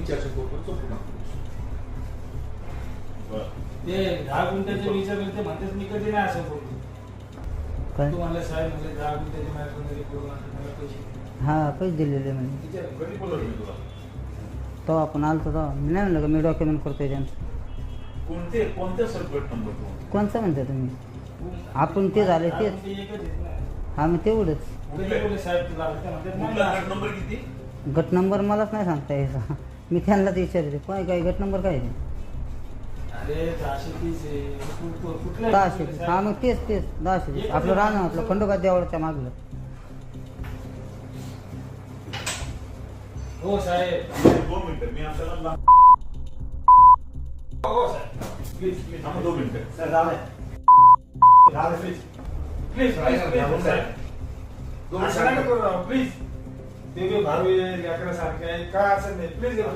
चर्चा करू तो पुन्हा ते 10 गुंठ्याचे विचारले ते म्हणतात मी कधी नाही असं बोलतो काय तुम्हाला साहेब म्हणजे 10 गुंठ्याचे माझ्याकडे करून मला पैसे हा पैसे दिलेले म्हणजे विचार कधी बोलवलं मी तुला तो आपण आलतो तेव्हा मी नाही म्हणलं का मी डॉक्युमेंट करतोय त्यांचं कोणत्या सर्कट नंबर कोणचं म्हणता तुम्ही आपण ते झाले तेच ते एकच आहेत ना. हा मग तेवढंच कधी बोलले साहेब तुला ते म्हणतात नाही कुठला ना. गट नंबर किती गट नंबर मलाच नाही सांगता यायचा मी त्यांनाच विचारते काय गट नंबर काय आहे? अरे 430 आहे. कुठल्या दहाशे हा मग तेच 10 आपलं राहणं आपलं खंडोबा देवळाच्या मागलं हो साहेब 2 मिनिटं मी आपल्याला हो साहेब प्लीज प्लीज थांबा 2 मिनिटं सर प्लीज प्लीज प्लीज साहेब असं नका करू राव प्लीज ते भावी लेकरासारखे आहे काय असं नाही प्लीज